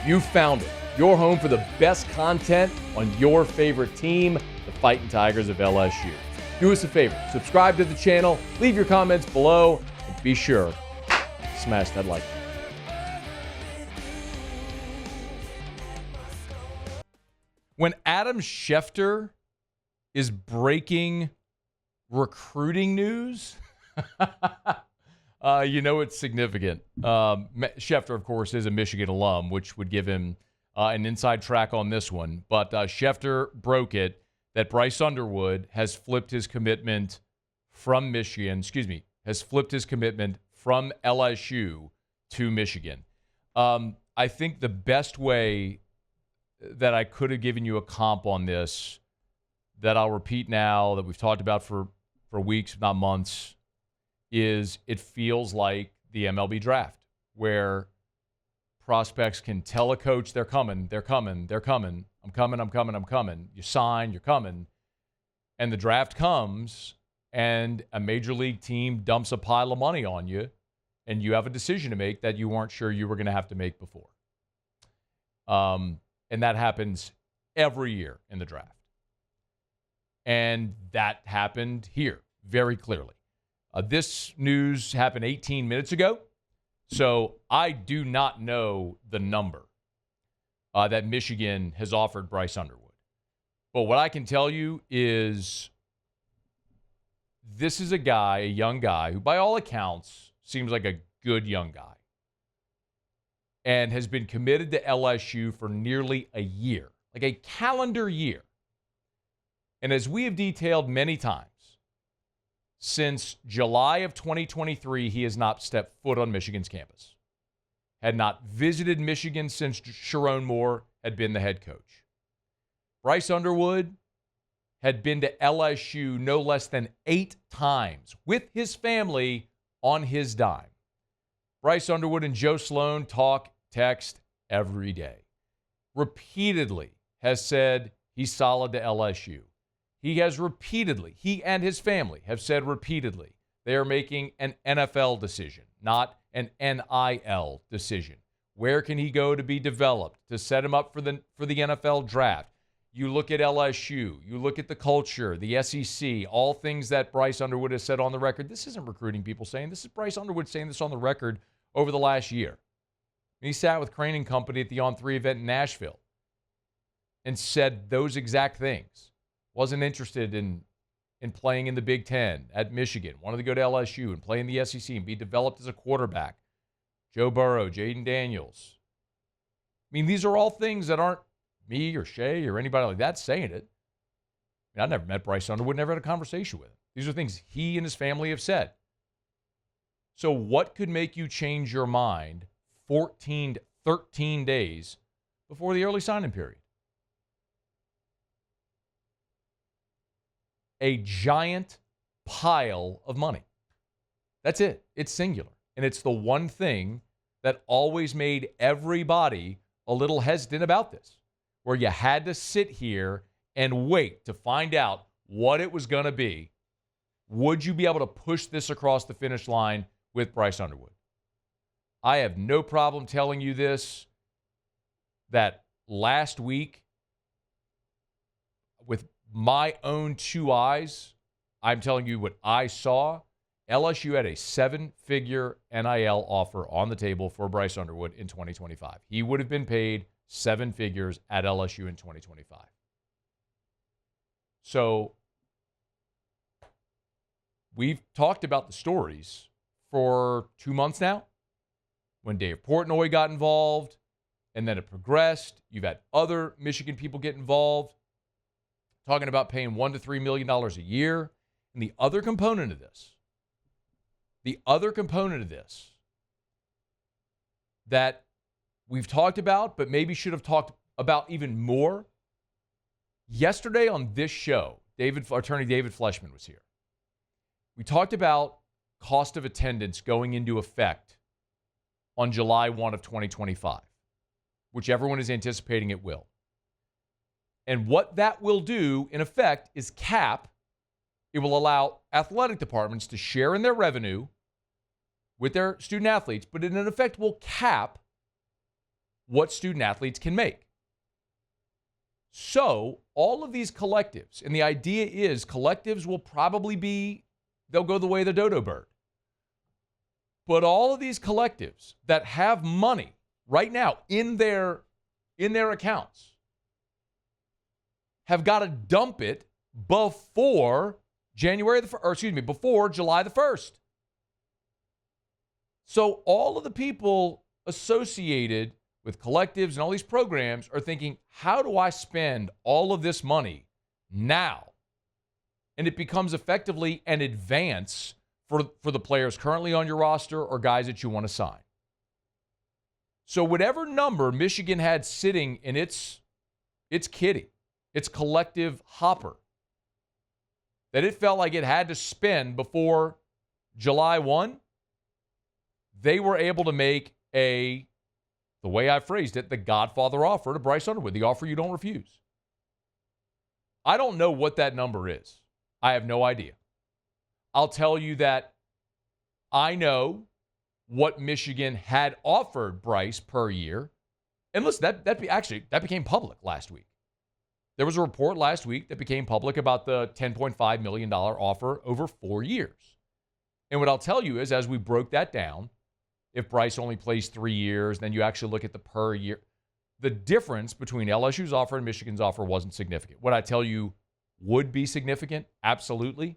You found it. Your home for the best content on your favorite team, the Fighting Tigers of LSU. Do us a favor, subscribe to the channel, leave your comments below, and be sure to smash that like button. When Adam Schefter is breaking recruiting news, you know it's significant. Schefter, of course, is a Michigan alum, which would give him an inside track on this one. But Schefter broke it that Bryce Underwood has flipped his commitment from Michigan, has flipped his commitment from LSU to Michigan. I think the best way that I could have given you a comp on this, that I'll repeat now, that we've talked about for weeks, if not months, is it feels like the MLB draft, where prospects can tell a coach they're coming. I'm coming. You sign, you're coming. And the draft comes, and a major league team dumps a pile of money on you, and you have a decision to make that you weren't sure you were going to have to make before. And that happens every year in the draft. And that happened here very clearly. This news happened 18 minutes ago, so I do not know the number that Michigan has offered Bryce Underwood. But what I can tell you is this is a young guy, who by all accounts seems like a good young guy, and has been committed to LSU for nearly a year, like a calendar year. And as we have detailed many times, since July of 2023, he has not stepped foot on Michigan's campus. Had not visited Michigan since Sharon Moore had been the head coach. Bryce Underwood had been to LSU no less than 8 times with his family on his dime. Bryce Underwood and Joe Sloan talk, text every day. Repeatedly has said he's solid to LSU. He has repeatedly, he and his family have said repeatedly, they are making an NFL decision, not an NIL decision. Where can he go to be developed, to set him up for the NFL draft? You look at LSU, you look at the culture, the SEC, all things that Bryce Underwood has said on the record. This isn't recruiting people saying, this is Bryce Underwood saying this on the record over the last year. And he sat with Crane & Company at the On3 event in Nashville and said those exact things. Wasn't interested in playing in the Big Ten at Michigan. Wanted to go to LSU and play in the SEC and be developed as a quarterback. Joe Burrow, Jaden Daniels. I mean, these are all things that aren't me or Shay or anybody like that saying it. I mean, I've never met Bryce Underwood, never had a conversation with him. These are things he and his family have said. So what could make you change your mind 14 to 13 days before the early signing period? A giant pile of money. That's it. It's singular. And it's the one thing that always made everybody a little hesitant about this, where you had to sit here and wait to find out what it was going to be. Would you be able to push this across the finish line with Bryce Underwood? I have no problem telling you this, that last week, with my own 2 eyes, I'm telling you what I saw. LSU had a 7-figure NIL offer on the table for Bryce Underwood in 2025. He would have been paid 7 figures at LSU in 2025. So we've talked about the stories for 2 months now. When Dave Portnoy got involved, and then it progressed. You've had other Michigan people get involved, talking about paying $1 to $3 million a year. And the other component of this that we've talked about, but maybe should have talked about even more. Yesterday on this show, attorney David Fleshman was here. We talked about cost of attendance going into effect on July 1 of 2025, which everyone is anticipating it will. And what that will do, in effect, is cap. It will allow athletic departments to share in their revenue with their student athletes, but in effect will cap what student athletes can make. So all of these collectives, and the idea is collectives will probably they'll go the way of the dodo bird. But all of these collectives that have money right now in their accounts have got to dump it before before July the 1st. So all of the people associated with collectives and all these programs are thinking, how do I spend all of this money now? And it becomes effectively an advance for the players currently on your roster or guys that you want to sign. So whatever number Michigan had sitting in its kitty, its collective hopper, that it felt like it had to spend before July 1, they were able to make the way I phrased it, the Godfather offer to Bryce Underwood, the offer you don't refuse. I don't know what that number is. I have no idea. I'll tell you that I know what Michigan had offered Bryce per year. And listen, that became public last week. There was a report last week that became public about the $10.5 million offer over 4 years. And what I'll tell you is, as we broke that down, if Bryce only plays 3 years, then you actually look at the per year. The difference between LSU's offer and Michigan's offer wasn't significant. What I tell you would be significant, absolutely,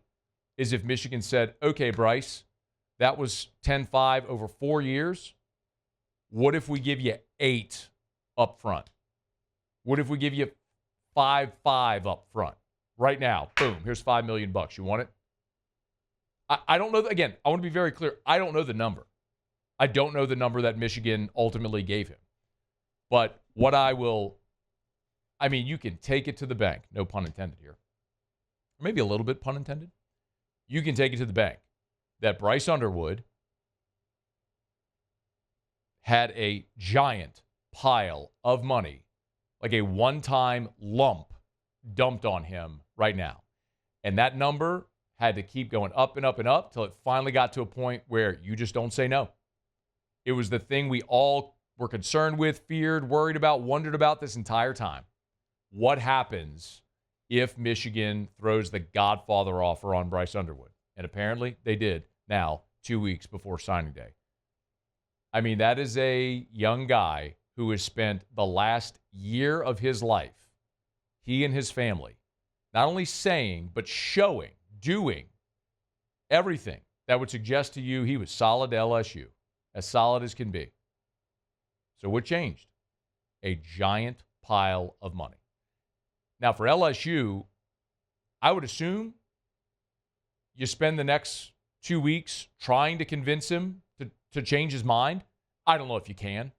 is if Michigan said, okay, Bryce, that was 10.5 over 4 years. What if we give you 8 up front? What if we give you 5.5 up front? Right now, boom, here's $5 million. You want it? I don't know. Again, I want to be very clear. I don't know the number. I don't know the number that Michigan ultimately gave him. But what you can take it to the bank. No pun intended here. Or maybe a little bit pun intended. You can take it to the bank that Bryce Underwood had a giant pile of money, like a one-time lump, dumped on him right now. And that number had to keep going up and up and up till it finally got to a point where you just don't say no. It was the thing we all were concerned with, feared, worried about, wondered about this entire time. What happens if Michigan throws the Godfather offer on Bryce Underwood? And apparently they did now, 2 weeks before signing day. I mean, that is a young guy who has spent the last year of his life, he and his family, not only saying, but showing, doing everything that would suggest to you he was solid to LSU, as solid as can be. So what changed? A giant pile of money. Now, for LSU, I would assume you spend the next 2 weeks trying to convince him to change his mind. I don't know if you can.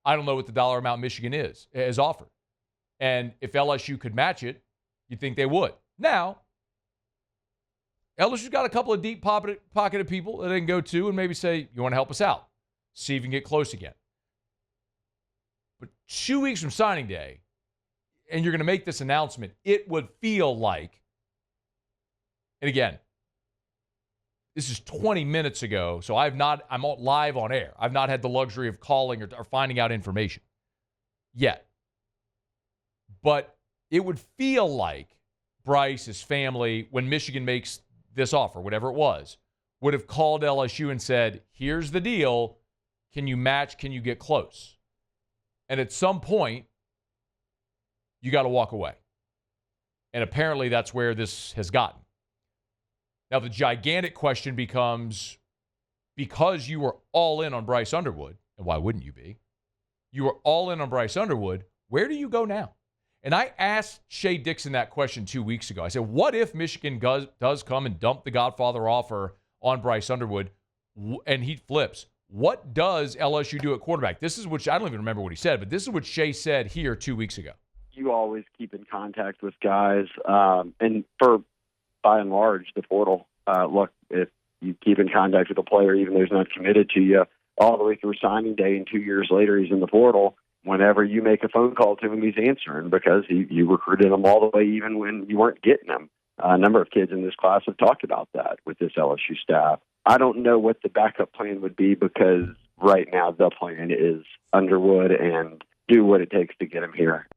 I don't know what the dollar amount Michigan has offered. And if LSU could match it, you'd think they would. Now, LSU's got a couple of deep pocketed people that they can go to and maybe say, you want to help us out? See if you can get close again. But 2 weeks from signing day, and you're going to make this announcement, it would feel like, and again, this is 20 minutes ago, so I'm live on air. I've not had the luxury of calling or finding out information yet. But it would feel like Bryce, his family, when Michigan makes this offer, whatever it was, would have called LSU and said, here's the deal. Can you match? Can you get close? And at some point, you got to walk away. And apparently that's where this has gotten. Now, the gigantic question becomes, because you were all in on Bryce Underwood, and why wouldn't you be? You were all in on Bryce Underwood. Where do you go now? And I asked Shea Dixon that question 2 weeks ago. I said, what if Michigan does come and dump the Godfather offer on Bryce Underwood and he flips? What does LSU do at quarterback? This is what I don't even remember what he said, but this is what Shea said here 2 weeks ago. You always keep in contact with guys, and by and large, the portal. Look, if you keep in contact with a player, even though he's not committed to you, all the way through signing day, and 2 years later he's in the portal, whenever you make a phone call to him, he's answering because you recruited him all the way even when you weren't getting him. A number of kids in this class have talked about that with this LSU staff. I don't know what the backup plan would be because right now the plan is Underwood and do what it takes to get him here.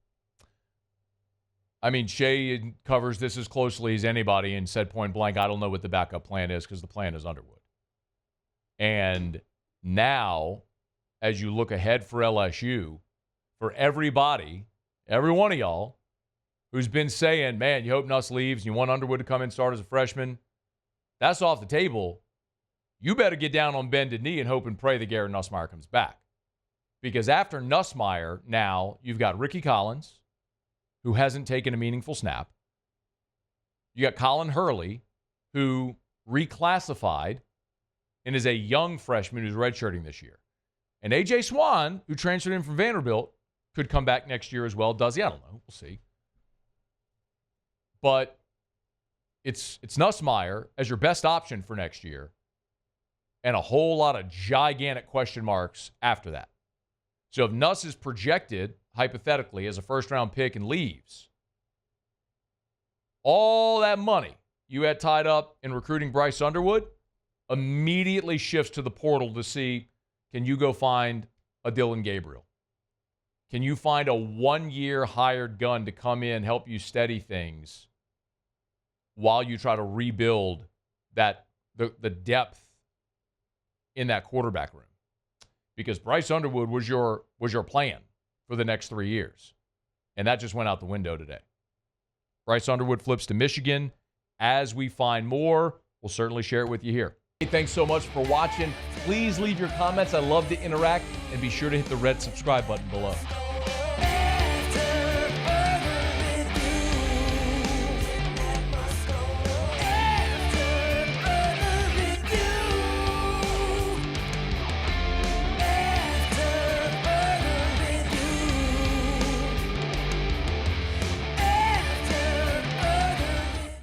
I mean, Shea covers this as closely as anybody and said point blank, I don't know what the backup plan is because the plan is Underwood. And now, as you look ahead for LSU, for everybody, every one of y'all who's been saying, man, you hope Nuss leaves and you want Underwood to come in and start as a freshman, that's off the table. You better get down on bended knee and hope and pray that Garrett Nussmeier comes back. Because after Nussmeier, now you've got Ricky Collins, who hasn't taken a meaningful snap. You got Colin Hurley, who reclassified and is a young freshman who's redshirting this year. And A.J. Swan, who transferred in from Vanderbilt, could come back next year as well. Does he? I don't know. We'll see. But it's Nussmeier as your best option for next year and a whole lot of gigantic question marks after that. So if Nuss is projected, hypothetically, as a first-round pick and leaves, all that money you had tied up in recruiting Bryce Underwood immediately shifts to the portal to see, can you go find a Dylan Gabriel? Can you find a one-year hired gun to come in, help you steady things while you try to rebuild that the depth in that quarterback room? Because Bryce Underwood was your plan for the next 3 years. And that just went out the window today. Bryce Underwood flips to Michigan. As we find more, we'll certainly share it with you here. Hey, thanks so much for watching. Please leave your comments. I love to interact. And be sure to hit the red subscribe button below.